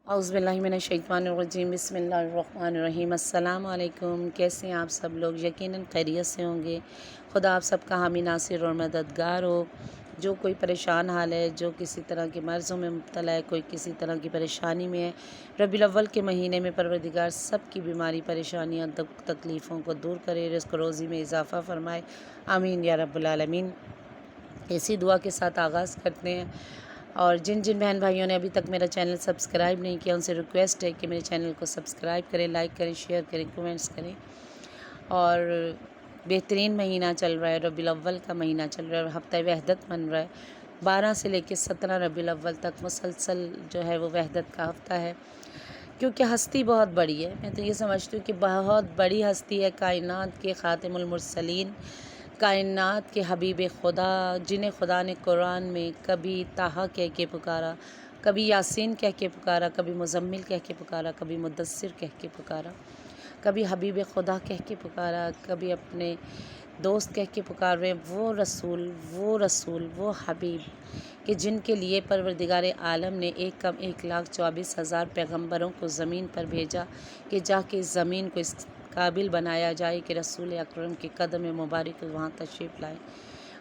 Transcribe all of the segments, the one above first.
اعوذ باللہ من الشیطان الرجیم، بسم اللہ الرحمن الرحیم۔ السلام علیکم، کیسے ہیں آپ سب لوگ؟ یقیناً خیریت سے ہوں گے۔ خدا آپ سب کا حامی ناصر اور مددگار ہو۔ جو کوئی پریشان حال ہے، جو کسی طرح کے مرضوں میں مبتلا ہے، کوئی کسی طرح کی پریشانی میں ہے، ربیع الاول کے مہینے میں پروردگار سب کی بیماری پریشانیاں تکلیفوں کو دور کرے، رزق روزی میں اضافہ فرمائے، آمین یا رب العالمین۔ اسی دعا کے ساتھ آغاز کرتے ہیں، اور جن بہن بھائیوں نے ابھی تک میرا چینل سبسکرائب نہیں کیا، ان سے ریکویسٹ ہے کہ میرے چینل کو سبسکرائب کریں، لائک کریں، شیئر کریں، کومنٹس کریں۔ اور بہترین مہینہ چل رہا ہے، ربیع الاول کا مہینہ چل رہا ہے اور ہفتہ وحدت بن رہا ہے۔ 12 سے لے کے 17 ربیع الاول تک مسلسل جو ہے وہ وحدت کا ہفتہ ہے، کیونکہ ہستی بہت بڑی ہے۔ میں تو یہ سمجھتی ہوں کہ بہت بڑی ہستی ہے، کائنات کے خاتم المرسلین، کائنات کے حبیب خدا، جنہیں خدا نے قرآن میں کبھی طٰہٰ کہہ کے پکارا، کبھی یاسین کہہ کے پکارا، کبھی مزمل کہہ کے پکارا، کبھی مدثر کہہ کے پکارا، کبھی حبیب خدا کہہ کے پکارا، کبھی اپنے دوست کہہ کے پکار رہے ہیں۔ وہ رسول وہ حبیب کہ جن کے لیے پروردگار عالم نے 1,24,000 پیغمبروں کو زمین پر بھیجا کہ جا کے زمین کو اس قابل بنایا جائے کہ رسول اکرم کے قدم مبارک وہاں تشریف لائے۔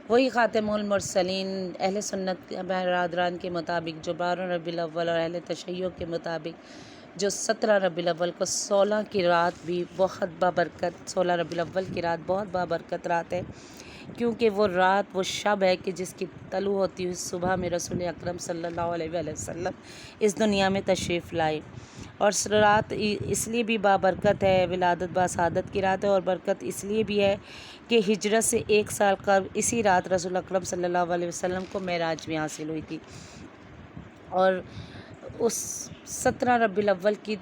وہی خاتم المرسلین اہل سنت برادران کے مطابق جو 12 ربیع الاول، اور اہل تشیع کے مطابق جو 17 ربیع الاول کو 16 کی رات بھی بہت بابرکت، 16 ربیع الاول کی رات بہت بابرکت رات ہے، کیونکہ وہ رات وہ شب ہے کہ جس کی طلوع ہوتی ہوئی صبح میں رسول اکرم صلی اللہ علیہ وآلہ وسلم اس دنیا میں تشریف لائے۔ اور رات اس لیے بھی بابرکت ہے، ولادت باسعادت کی رات ہے، اور برکت اس لیے بھی ہے کہ ہجرت سے 1 سال قبل اسی رات رسول اکرم صلی اللہ علیہ وسلم کو معراج بھی حاصل ہوئی تھی۔ اور اس 17 ربیع الاول کی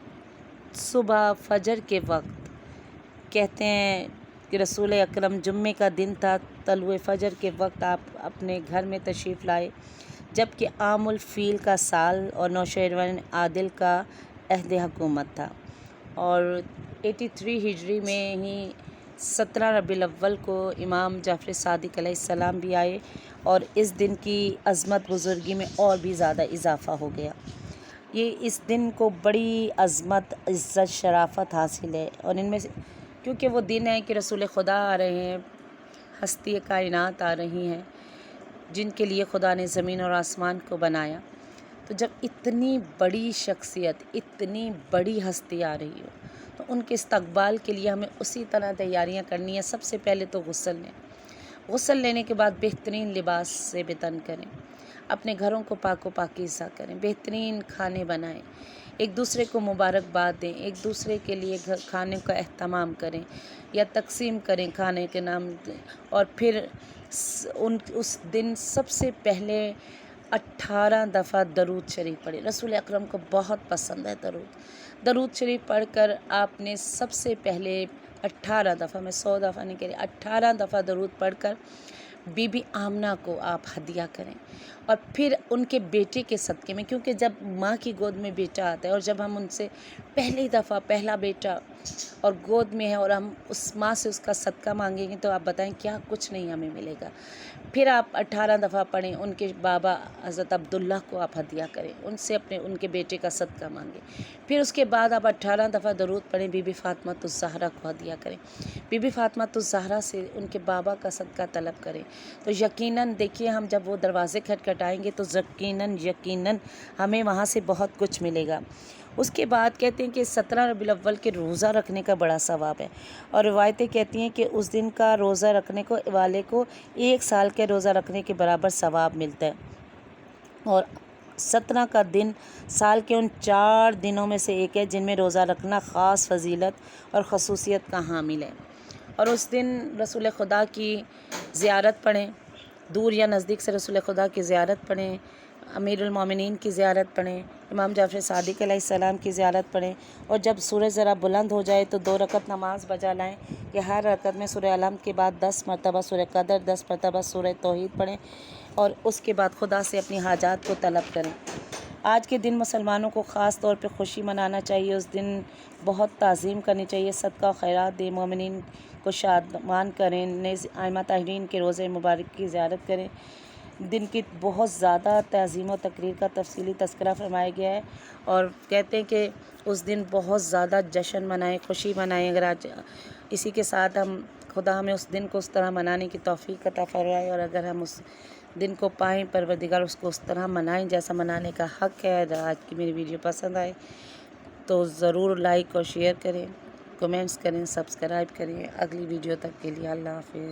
صبح فجر کے وقت کہتے ہیں کہ رسول اکرم جمعے کا دن تھا، طلوع فجر کے وقت آپ اپنے گھر میں تشریف لائے، جبکہ عام الفیل کا سال اور نوشہروان عادل کا عہد حکومت تھا، اور 83 ہجری میں ہی 17 ربیع الاول کو امام جعفر صادق علیہ السلام بھی آئے، اور اس دن کی عظمت بزرگی میں اور بھی زیادہ اضافہ ہو گیا۔ یہ اس دن کو بڑی عظمت، عزت، شرافت حاصل ہے، اور ان میں سے کیونکہ وہ دن ہے کہ رسول خدا آ رہے ہیں، ہستی کائنات آ رہی ہیں، جن کے لیے خدا نے زمین اور آسمان کو بنایا۔ تو جب اتنی بڑی شخصیت، اتنی بڑی ہستی آ رہی ہو، تو ان کے استقبال کے لیے ہمیں اسی طرح تیاریاں کرنی ہیں۔ سب سے پہلے تو غسل لینے کے بعد بہترین لباس سے بتن کریں، اپنے گھروں کو پاک و پاکیزہ کریں، بہترین کھانے بنائیں، ایک دوسرے کو مبارکباد دیں، ایک دوسرے کے لیے کھانے کا اہتمام کریں یا تقسیم کریں کھانے کے نام، اور پھر اس دن سب سے پہلے 18 دفعہ درود شریف پڑھیں۔ رسول اکرم کو بہت پسند ہے درود شریف پڑھ کر آپ نے سب سے پہلے 18 دفعہ، میں 100 دفعہ نہیں کہہ رہی، 18 دفعہ درود پڑھ کر بی بی آمنہ کو آپ ہدیہ کریں، اور پھر ان کے بیٹے کے صدقے میں، کیونکہ جب ماں کی گود میں بیٹا آتا ہے اور جب ہم ان سے پہلی دفعہ پہلا بیٹا اور گود میں ہے اور ہم اس ماں سے اس کا صدقہ مانگیں گے، تو آپ بتائیں کیا کچھ نہیں ہمیں ملے گا۔ پھر آپ 18 دفعہ پڑھیں، ان کے بابا حضرت عبداللہ کو آپ ہدیہ کریں، ان سے ان کے بیٹے کا صدقہ مانگیں۔ پھر اس کے بعد آپ 18 دفعہ درود پڑھیں، بی بی فاطمہ الزہرا کو ہدیہ کریں، بی بی فاطمہ الزہرا سے ان کے بابا کا صدقہ طلب کریں۔ تو یقیناً دیکھیے، ہم جب وہ دروازے کھٹکھٹائیں گے تو یقیناً ہمیں وہاں سے بہت کچھ ملے گا۔ اس کے بعد کہتے ہیں کہ 17 ربیع الاول کے روزہ رکھنے کا بڑا ثواب ہے، اور روایتیں کہتی ہیں کہ اس دن کا روزہ رکھنے کو والے کو 1 سال کے روزہ رکھنے کے برابر ثواب ملتا ہے، اور 17 کا دن سال کے ان 4 دنوں میں سے ایک ہے جن میں روزہ رکھنا خاص فضیلت اور خصوصیت کا حامل ہے۔ اور اس دن رسول خدا کی زیارت پڑھیں، دور یا نزدیک سے رسول خدا کی زیارت پڑھیں، امیر المومنین کی زیارت پڑھیں، امام جعفر صادق علیہ السلام کی زیارت پڑھیں، اور جب سورج ذرا بلند ہو جائے تو 2 رکعت نماز بجا لائیں کہ ہر رکعت میں سورہ الحمد کے بعد 10 مرتبہ سورہ قدر، 10 مرتبہ سورہ توحید پڑھیں، اور اس کے بعد خدا سے اپنی حاجات کو طلب کریں۔ آج کے دن مسلمانوں کو خاص طور پہ خوشی منانا چاہیے، اس دن بہت تعظیم کرنی چاہیے، صدقہ و خیرات دیں، مومنین کو شادمان کریں، نیز ائمہ طاہرین کے روضہ مبارک کی زیارت کریں، دن کی بہت زیادہ تعظیم و تقریر کا تفصیلی تذکرہ فرمایا گیا ہے، اور کہتے ہیں کہ اس دن بہت زیادہ جشن منائیں، خوشی منائیں۔ اگر آج اسی کے ساتھ خدا ہمیں اس دن کو اس طرح منانے کی توفیق عطا فرمائے، اور اگر ہم اس دن کو پائیں، پروردگار اس کو اس طرح منائیں جیسا منانے کا حق ہے۔ اگر آج کی میری ویڈیو پسند آئے تو ضرور لائک اور شیئر کریں، کمنٹس کریں، سبسکرائب کریں۔ اگلی ویڈیو تک کے لیے اللہ حافظ۔